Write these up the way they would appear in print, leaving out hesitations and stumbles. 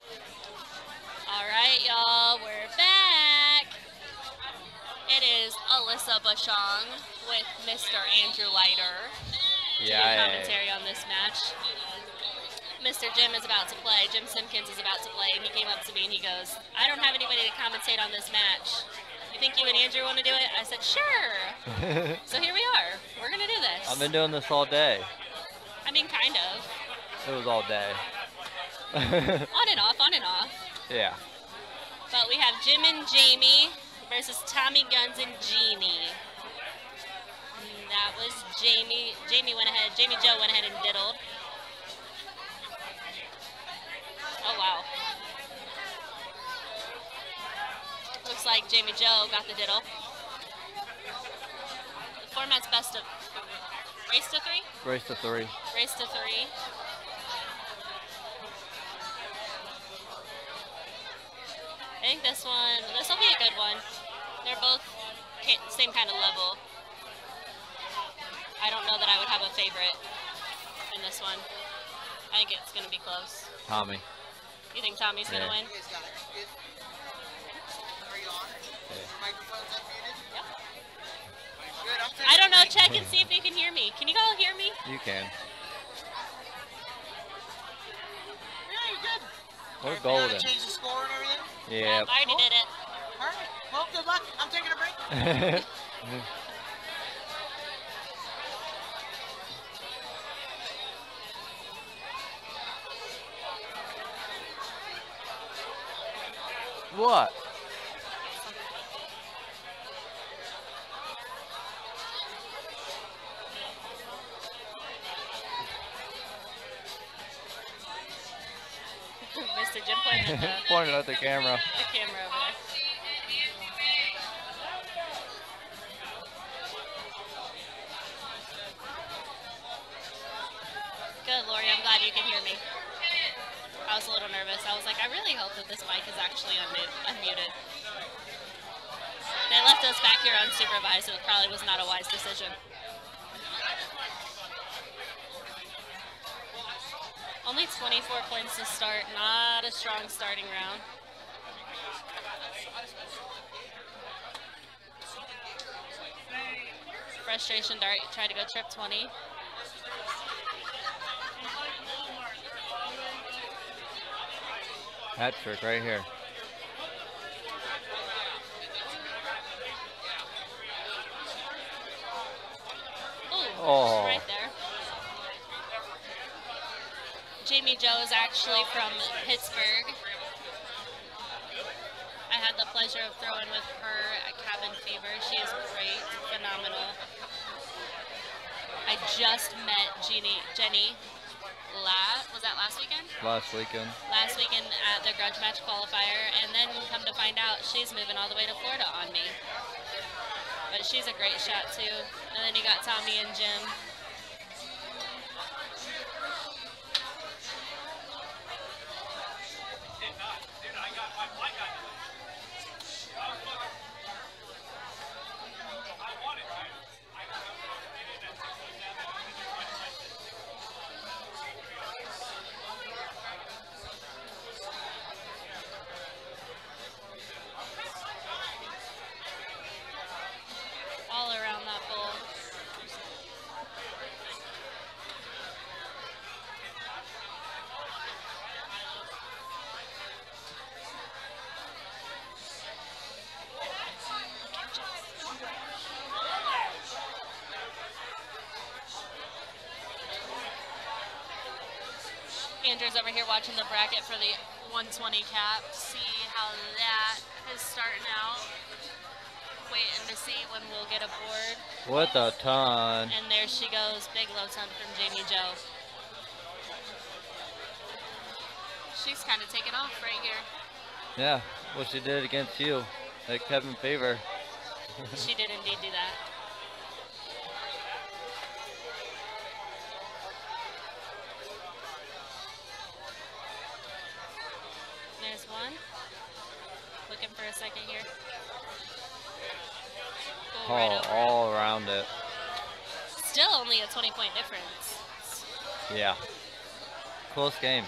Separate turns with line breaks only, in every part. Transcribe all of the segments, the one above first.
All right, y'all, we're back. It is Alyssa Bashong with Mr. Andrew Leiter to do commentary on this match. Mr. Jim is about to play. Jim Simpkins is about to play, and he came up to me and he goes, I don't have anybody to commentate on this match. You think you and Andrew want to do it? I said, sure. So here we are. We're going to do this.
I've been doing this all day.
I mean, kind of.
It was all day.
On and off, on and off.
Yeah.
But we have Jim and Jamie versus Tommy Guns and Jeannie. And that was Jamie. Jamie Joe went ahead and diddled. Oh, wow. Looks like Jamie Joe got the diddle. The format's best of race to three?
Race to three.
Race to three. I think this will be a good one. They're both same kind of level. I don't know that I would have a favorite in this one. I think it's going to be close.
Tommy.
You think Tommy's going to win? Yep. I don't know. Check and see if you can hear me. Can you all hear me?
You can.
Yeah, you're good.
We're golden.
Change the score and everything?
Yeah.
I already did it.
All right. Well, good luck. I'm taking a break.
What?
Mr. Jim
Pointed at the camera.
The camera over there. Good, Lori. I'm glad you can hear me. I was a little nervous. I was like, I really hope that this mic is actually unmuted. They left us back here unsupervised, so it probably was not a wise decision. Only 24 points to start, not a strong starting round. Frustration dart, tried to go trip 20.
Hat trick right here.
Ooh, right there. Jamie Joe is actually from Pittsburgh. I had the pleasure of throwing with her at Cabin Fever. She is great, phenomenal. I just met Jennie. Was that last weekend?
Last weekend.
Last weekend at the grudge match qualifier, and then come to find out she's moving all the way to Florida on me. But she's a great shot too. And then you got Tommy and Jim. All around that bowl. Andrew's over here watching the bracket for the 120 cap. See how that is starting out. Waiting to see when we'll get aboard.
What a ton.
And there she goes, big low ton from Jamie Joe. She's kind of taking off right here.
Yeah, what she did against you at Kevin Favor.
She did indeed do that. There's one. Looking for a second here.
All around it.
Still only a 20-point difference.
Yeah. Close game.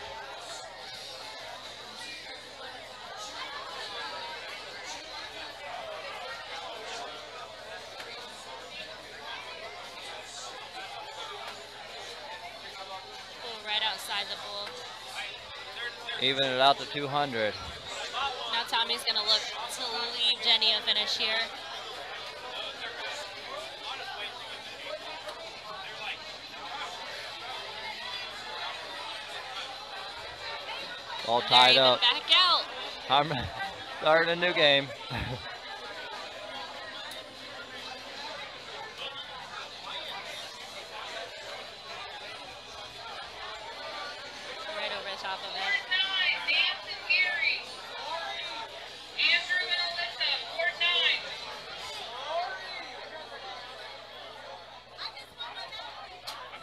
by the bull.
Even it out to 200.
Now Tommy's going to look to leave Jennie a finish here.
All tied up.
Back out.
I'm starting a new game.
Right over the top of it.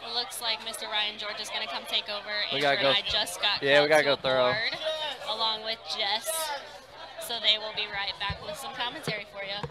It looks like Mr. Ryan George is going to come take over.
We gotta
Andrew
go.
and I just got
We gotta go thorough.
board, along with Jess. So they will be right back with some commentary for you.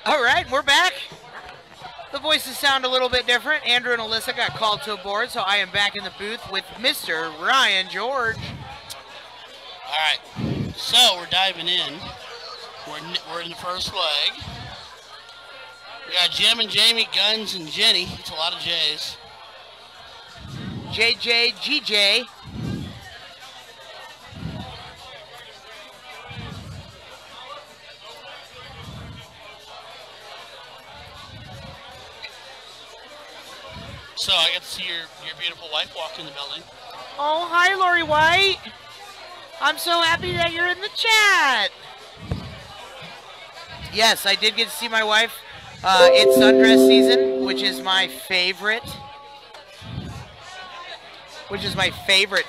All right, we're back. The voices sound a little bit different. Andrew and Alyssa got called to a board, so I am back in the booth with Mr. Ryan George.
All right, so we're diving in. We're in the first leg. We got Jim and Jamie, Guns, and Jennie. It's a lot of J's.
JJ, GJ.
So I got to see your beautiful wife walk in the building.
Oh, hi, Lori White. I'm so happy that you're in the chat. Yes, I did get to see my wife. It's sundress season, which is my favorite.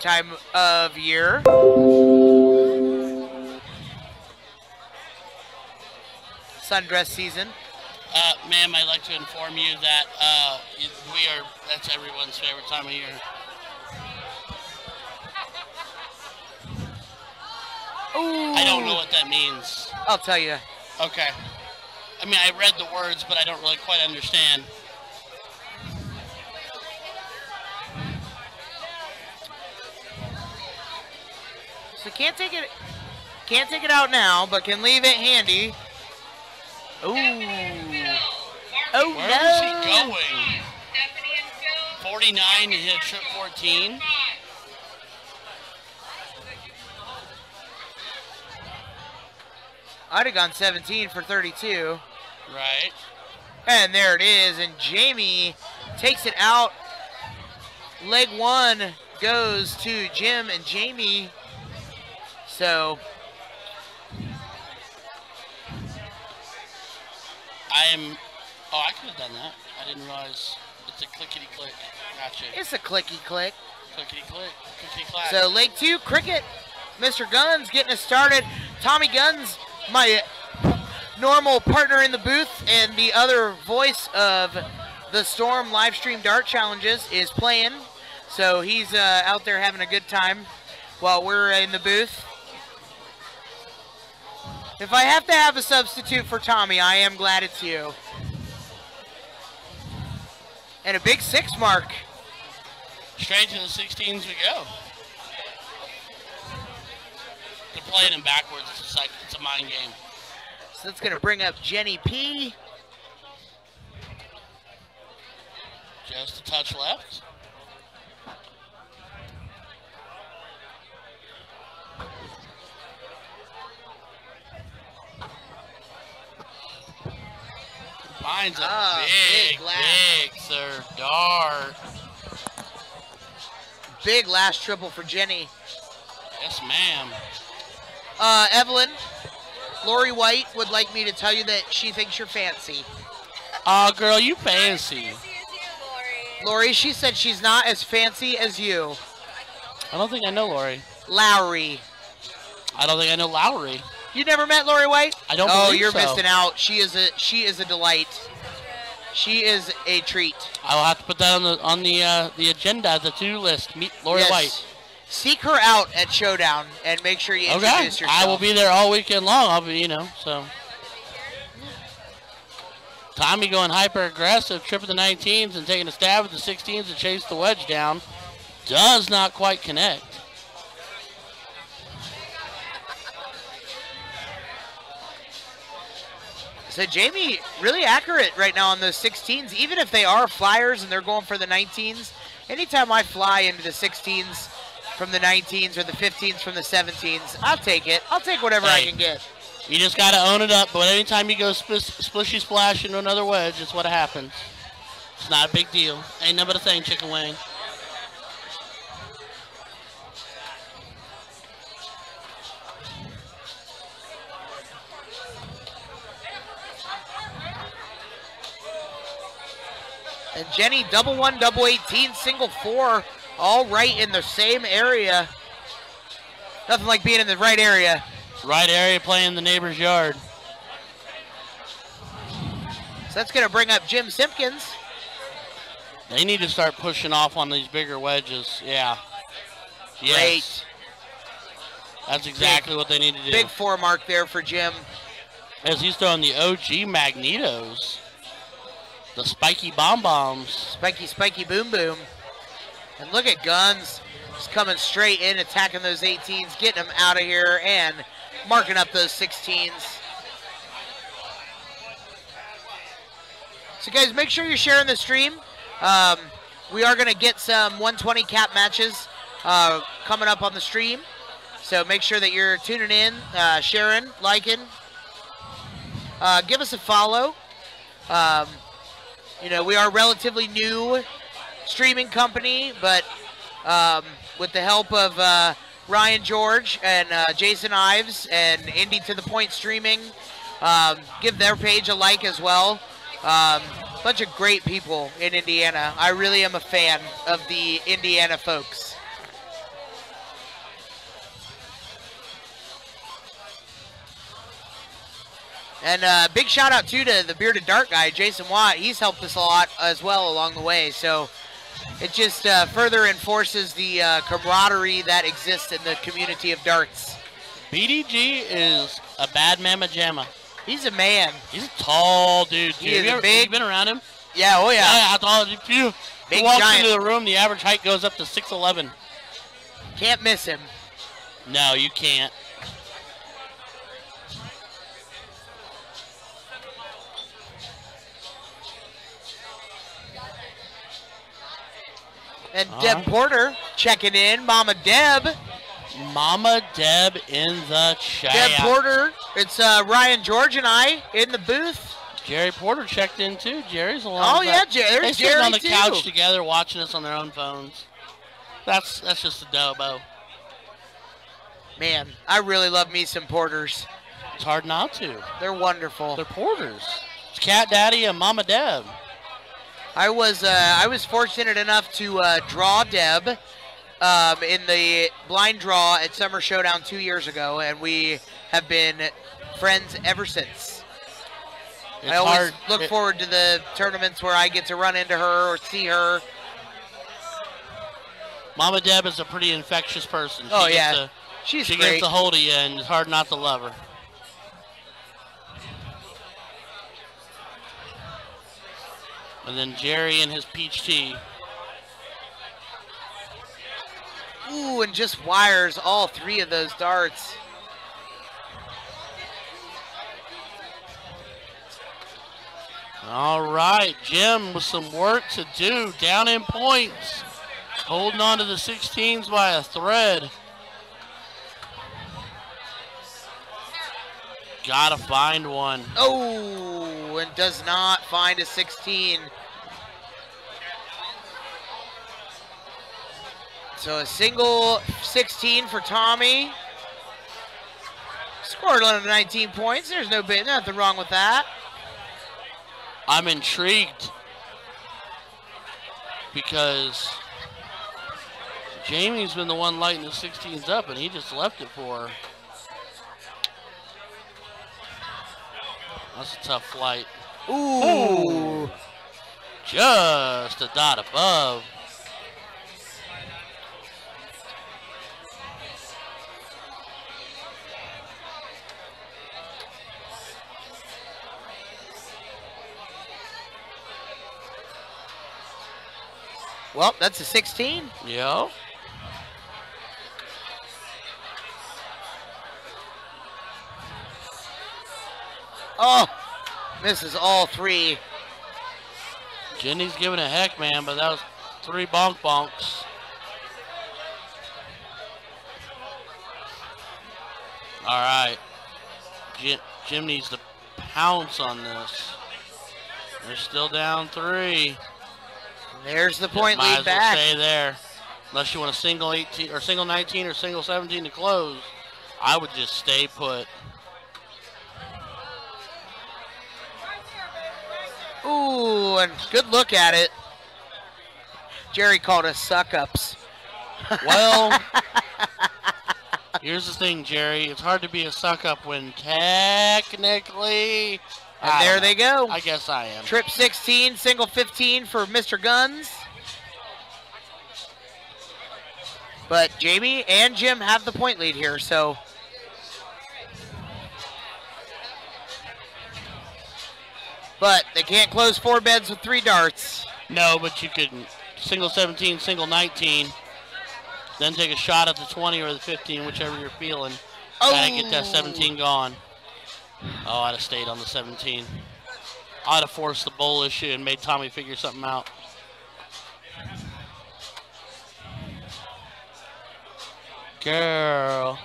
Time of year. Sundress season.
Ma'am, I'd like to inform you that that's everyone's favorite time of year.
Ooh.
I don't know what that means.
I'll tell you.
Okay. I mean, I read the words, but I don't really quite understand.
So can't take it out now, but can leave it handy. Ooh. Oh,
Where
no.
is he going? 49 to hit trip 14.
I'd have gone 17 for 32.
Right.
And there it is, and Jamie takes it out. Leg one goes to Jim and Jamie. So
I could have done that. I didn't realize it's a clickety-click. Gotcha.
it's a clicky-click.
Clickety-click. Clickety-clack.
So leg two, cricket. Mr. Guns getting us started. Tommy Guns, my normal partner in the booth and the other voice of the Storm live stream dart challenges, is playing. So he's out there having a good time while we're in the booth. If I have to have a substitute for Tommy, I am glad it's you. And a big 6 mark.
Straight to the 16s we go. They're playing them backwards. It's like it's a mind game.
So that's going to bring up Jennie P.
Just a touch left. Finds a big third dart.
Big last triple for Jennie.
Yes, ma'am.
Evelyn, Lori White would like me to tell you that she thinks you're fancy.
Aw, girl, you fancy.
Fancy as you, Lori.
Lori, she said she's not as fancy as you.
I don't think I know Lori.
Lowry.
I don't think I know Lowry.
You never met Lori White?
I don't
Oh,
believe
you're
so.
missing out. She is a delight. She is a treat.
I will have to put that on the agenda, the to-do list. Meet Lori
Yes.
White.
Seek her out at Showdown and make sure you introduce yourself.
I will be there all weekend long. I'll be, so. Tommy going hyper aggressive, tripping the 19s and taking a stab at the 16s to chase the wedge down. Does not quite connect.
So Jamie really accurate right now on those 16s, even if they are flyers and they're going for the 19s. Anytime I fly into the 16s from the 19s or the 15s from the 17s, I'll take it. I'll take whatever I can get.
You just got to own it up, but anytime you go splishy splash into another wedge, it's what happens. It's not a big deal. Ain't nothing but a thing, chicken wing.
And Jennie, double 1, double 18, single 4, all right in the same area. Nothing like being in the right area.
Right area playing the neighbor's yard.
So that's going to bring up Jim Simpkins.
They need to start pushing off on these bigger wedges. Yeah. Yes.
Great.
That's exactly what they need to do.
Big 4 mark there for Jim.
As he's throwing the OG Magnetos. The spiky bomb bombs.
Spiky boom boom. And look at Guns. Just coming straight in, attacking those 18s, getting them out of here, and marking up those 16s. So guys, make sure you're sharing the stream. We are going to get some 120 cap matches coming up on the stream. So make sure that you're tuning in, sharing, liking. Give us a follow. We are a relatively new streaming company, but with the help of Ryan George and Jason Ives and Indy to the Point Streaming, give their page a like as well. Bunch of great people in Indiana. I really am a fan of the Indiana folks. And big shout out too to the Bearded Dart guy, Jason Watt. He's helped us a lot as well along the way. So it just further enforces the camaraderie that exists in the community of darts.
BDG is a bad mamma jamma.
He's a man.
He's a tall dude, too.
He is
Have
big.
you been around him?
Yeah, oh yeah.
Yeah, I thought if you
Big
walk
giant.
into the room, the average height goes up to 6'11".
Can't miss him.
No, you can't.
And Deb Porter checking in. Mama Deb.
Mama Deb in the chat.
Deb Porter. It's Ryan George and I in the booth.
Jerry Porter checked in too. Jerry's along.
Oh yeah, there's
They
Jerry
sitting on the
too.
couch together watching us on their own phones. That's just a dobo.
Man, I really love me some Porters.
It's hard not to.
They're wonderful.
They're Porters. It's Cat Daddy and Mama Deb.
I was fortunate enough to draw Deb in the blind draw at Summer Showdown 2 years ago, and we have been friends ever since.
It's
I always
hard.
look forward to the tournaments where I get to run into her or see her.
Mama Deb is a pretty infectious person.
Oh,
She
yeah.
gets a-
She's
She
great.
gets a hold of you, and it's hard not to love her. And then Jerry and his peach tea.
Ooh, and just wires all 3 of those darts.
All right, Jim with some work to do. Down in points. Holding on to the 16s by a thread. Gotta find one.
Oh, and does not find a 16. So a single 16 for Tommy. Scored under 19 points. There's nothing wrong with that.
I'm intrigued. because Jamie's been the one lighting the 16s up, and he just left it for her. That's a tough flight.
Ooh.
Just a dot above.
Well, that's a 16.
Yeah.
Oh, misses all three.
Jennie's giving a heck, man, but that was 3 bonk bonks. All right. Jim needs to pounce on this. They're still down 3.
There's the point
Might
lead
as well
back.
stay there. Unless you want a single 18 or single 19 or single 17 to close, I would just stay put.
Ooh, and good look at it. Jerry called us suck-ups.
Well, here's the thing, Jerry. It's hard to be a suck-up when technically...
And there they go.
I guess I am.
Trip 16, single 15 for Mr. Guns. But Jamie and Jim have the point lead here, so... But they can't close 4 beds with 3 darts.
No, but you could single 17, single 19, then take a shot at the 20 or the 15, whichever you're feeling. Gotta get that 17 gone. Oh, I'd have stayed on the 17. I'd have forced the bowl issue and made Tommy figure something out. Girl.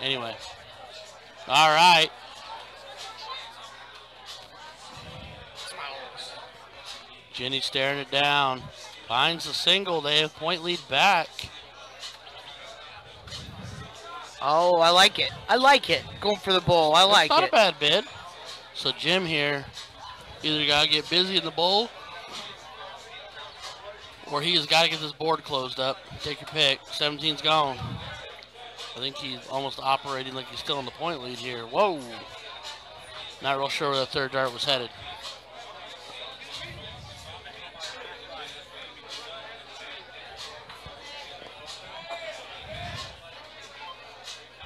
Anyway. All right. Jennie staring it down. Finds the single. They have point lead back.
Oh, I like it. I like it. Going for the bowl. I like it.
Not a bad bid. So Jim here either got to get busy in the bowl or he has got to get this board closed up. Take your pick. 17's gone. I think he's almost operating like he's still in the point lead here. Whoa. Not real sure where the third dart was headed.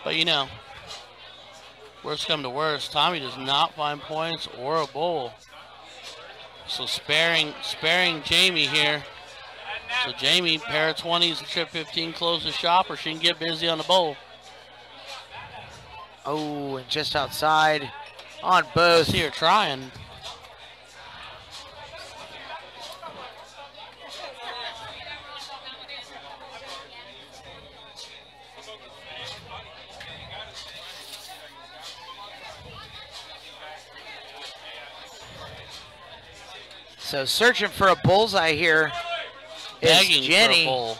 But you know, worst come to worst, Tommy does not find points or a bowl. So sparing Jamie here. So Jamie, pair of 20s and trip 15, close the shop, or she can get busy on the bowl.
Oh, and just outside on both.
I see her trying.
So searching for a bullseye here is
Begging
Jennie.
for a bowl.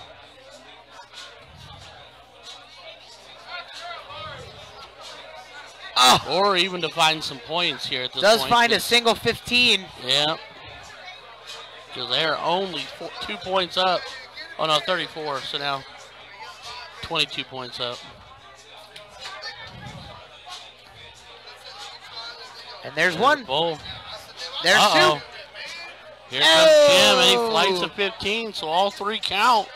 Oh,
Or even to find some points here at this
does
point.
find a single 15.
Yeah. Because they're only 2 points up. Oh no, 34. So now 22 points up.
And there's one.
Bowl.
There's
Uh-oh.
two.
Here comes Jim, and he flights a 15, so all 3 count.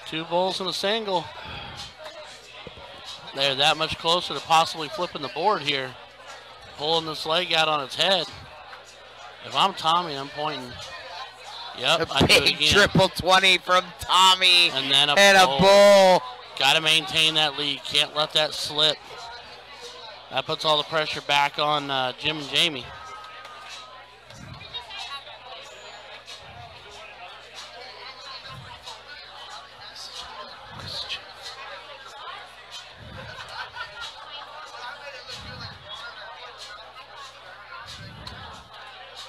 2 bowls and a single. They're that much closer to possibly flipping the board here. Pulling this leg out on its head. If I'm Tommy, I'm pointing. Yep, I do it
Big
again.
triple 20 from Tommy.
And then a
bowl.
Got to maintain that lead. Can't let that slip. That puts all the pressure back on Jim and Jamie.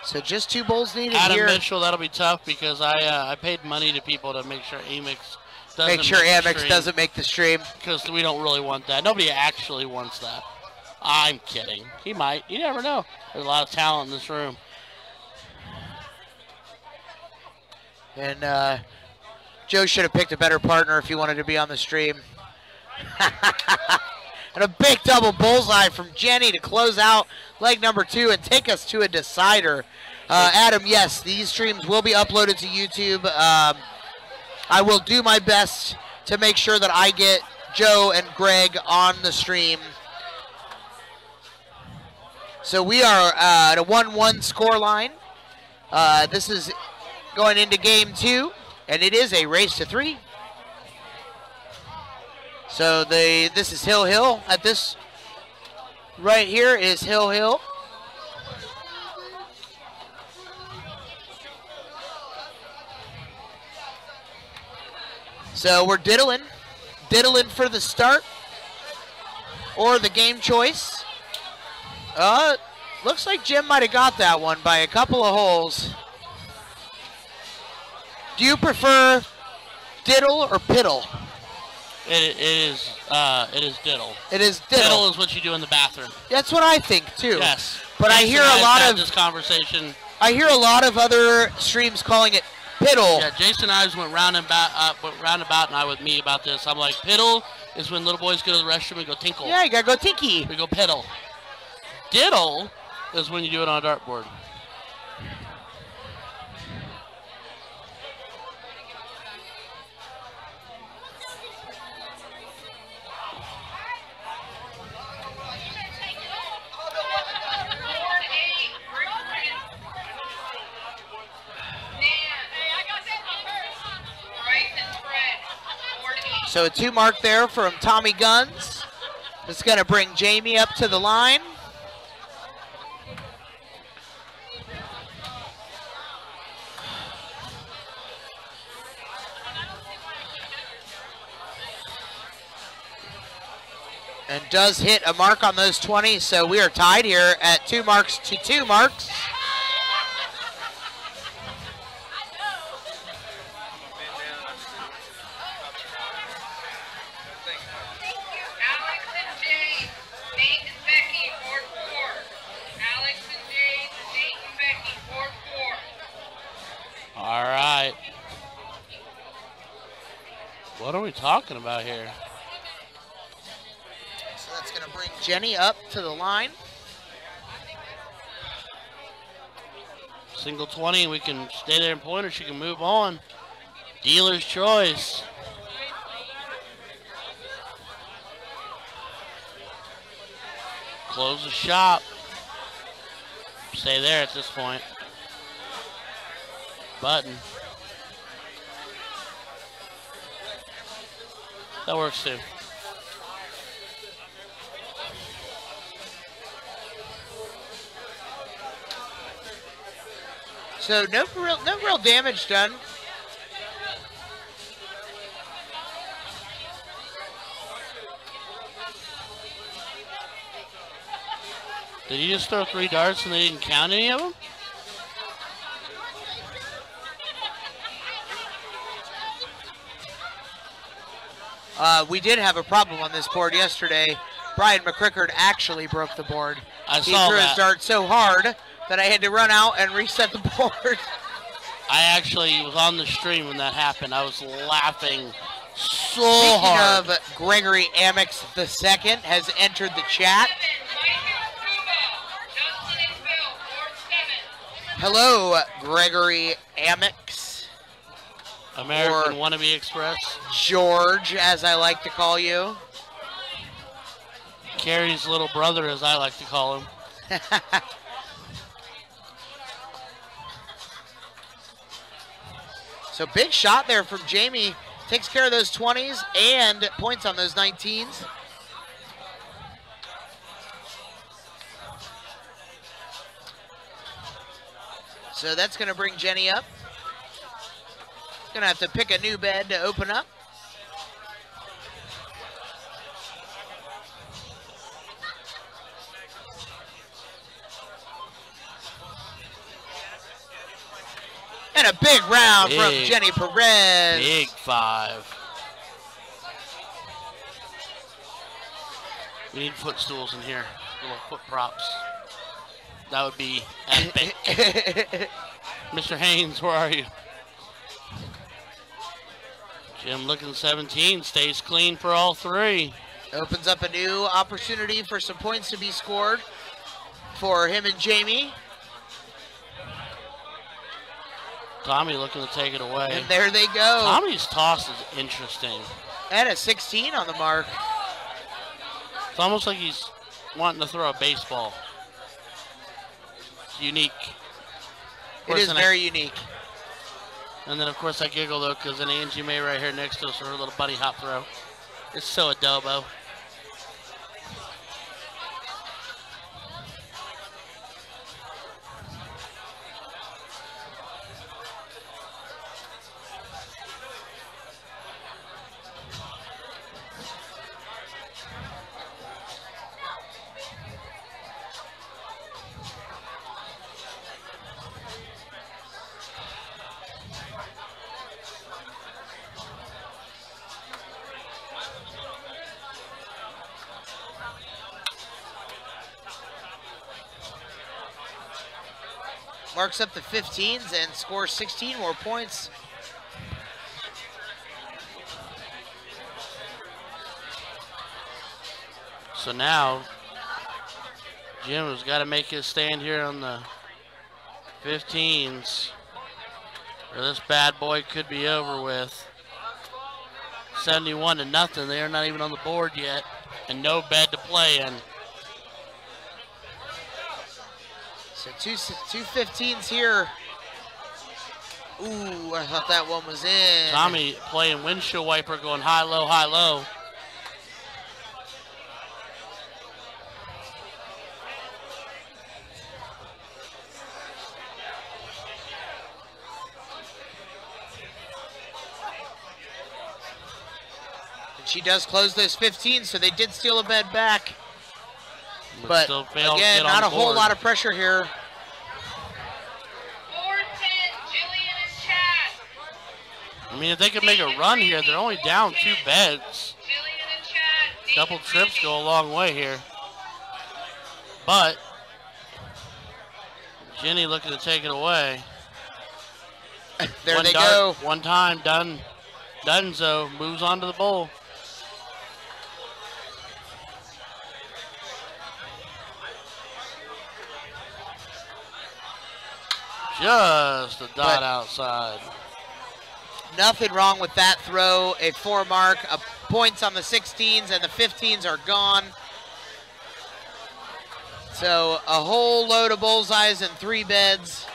So just 2 bowls needed
Adam
here.
Mitchell, that'll be tough because I paid money to people to make sure Amex doesn't
Make sure Amex doesn't make the stream.
Because we don't really want that. Nobody actually wants that. I'm kidding. He might. You never know. There's a lot of talent in this room.
And Joe should have picked a better partner if he wanted to be on the stream. And a big double bullseye from Jennie to close out leg number 2 and take us to a decider. Adam, yes, these streams will be uploaded to YouTube. I will do my best to make sure that I get Joe and Greg on the stream. So we are at a 1-1 score line. This is going into game 2, and it is a race to 3. So this is Hill at this. Right here is Hill. So we're diddling for the start or the game choice. Looks like Jim might have got that one by a couple of holes. Do you prefer diddle or piddle?
It is diddle.
It is diddle.
Diddle is what you do in the bathroom.
That's what I think too.
Yes.
But I hear a lot of
this conversation.
I hear a lot of other streams calling it piddle.
Yeah, Jason and I went roundabout and I with me about this. I'm like, piddle is when little boys go to the restroom and go tinkle.
Yeah, you gotta go tinky.
We go piddle. Diddle is when you do it on a dartboard.
So a 2 mark there from Tommy Guns. It's going to bring Jamie up to the line. And does hit a mark on those 20, so we are tied here at 2 marks to 2 marks.
All right. What are we talking about here?
So that's going to bring Jennie up to the line.
Single 20, we can stay there and point, or she can move on. Dealer's choice. Close the shop. Stay there at this point. Button. That works too.
So no real damage done.
Did he just throw 3 darts and they didn't count any of them?
We did have a problem on this board yesterday. Brian McCrickard actually broke the board.
He
threw his dart so hard that I had to run out and reset the board.
I actually was on the stream when that happened. I was laughing so hard.
Speaking of Gregory Amex II has entered the chat. Hello, Gregory Amex.
American Wannabe Express.
George, as I like to call you.
Carrie's little brother, as I like to call him.
So big shot there from Jamie. Takes care of those 20s and points on those 19s. So that's going to bring Jennie up. Going to have to pick a new bed to open up. And a big round from Jennie Perez.
Big 5. We need footstools in here. Little foot props. That would be epic. Mr. Haynes, where are you? Jim looking 17, stays clean for all three.
Opens up a new opportunity for some points to be scored for him and Jamie.
Tommy looking to take it away.
And there they go.
Tommy's toss is interesting.
At a 16 on the mark.
It's almost like he's wanting to throw a baseball. It's unique.
It is very unique.
And then, of course, I giggle, though, because then Angie May right here next to us for her little buddy hop throw. It's so adobo.
Marks up the 15s and scores 16 more points.
So now, Jim has got to make his stand here on the 15s, or this bad boy could be over with. 71-0. They are not even on the board yet, and no bed to play in.
So two 15s here. Ooh, I thought that one was in.
Tommy playing windshield wiper, going high, low, high, low.
And she does close those 15s, so they did steal a bed back. But
still failed to
again,
get on
not
the
a whole
board.
lot of pressure here.
I mean, if they could make a run here, they're only down 2 beds. Double trips go a long way here. But Jennie looking to take it away.
There they go.
One time, done. Dunzo moves on to the bowl. Just a dot outside.
Nothing wrong with that throw. A 4 mark, points on the 16s, and the 15s are gone. So a whole load of bullseyes and 3 beds.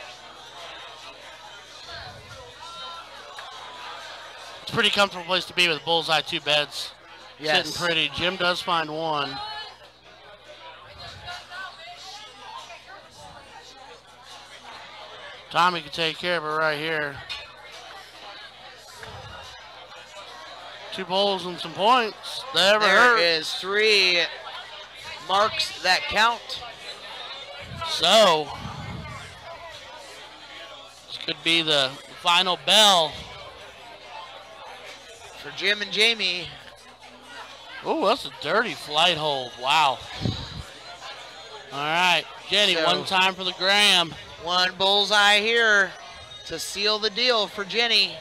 It's a pretty comfortable place to be with bullseye, 2 beds.
Yes.
Sitting pretty. Jim does find 1. Tommy can take care of it right here. 2 bowls and some points. There
is 3 marks that count.
So, this could be the final bell
for Jim and Jamie.
Oh, that's a dirty flight hold. Wow. All right, Jennie,
So,
1 time for the gram.
1 bullseye here to seal the deal for Jennie.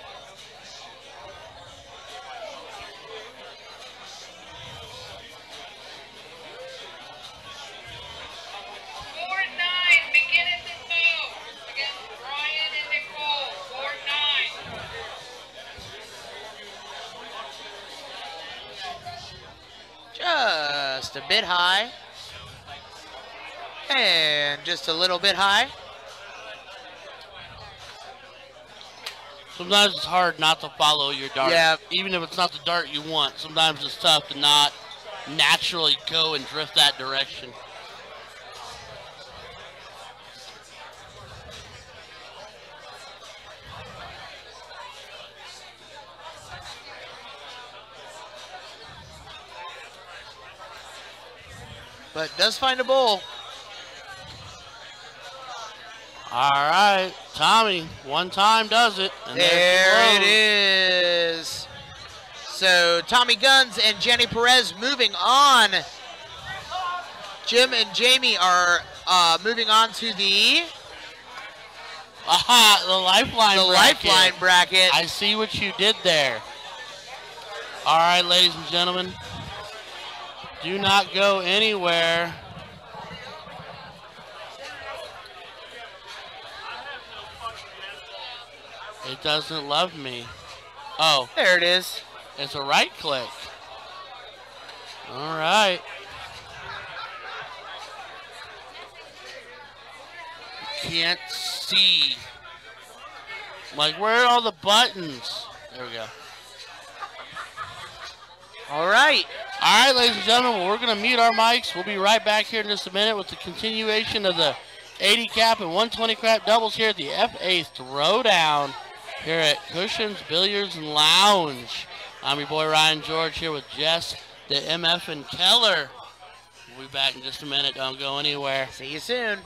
Just a bit high. And just a little bit high.
Sometimes it's hard not to follow your dart.
Yeah.
Even if it's not the dart you want, sometimes it's tough to not naturally go and drift that direction.
But does find a bowl.
All right, Tommy, 1 time does it. And
there it is. So Tommy Guns and Jennie Perez moving on. Jim and Jamie are moving on to the
the lifeline bracket.
Lifeline bracket.
I see what you did there. All right, ladies and gentlemen, do not go anywhere. It doesn't love me. Oh.
There it is.
It's a right click. All right. Can't see. Like, where are all the buttons? There we go.
All right.
All right, ladies and gentlemen, we're going to mute our mics. We'll be right back here in just a minute with the continuation of the 80 cap and 120 crap doubles here at the FA Throwdown here at Cushion's Billiards and Lounge. I'm your boy Ryan George here with Jess, the MF, and Keller. We'll be back in just a minute. Don't go anywhere.
See you soon.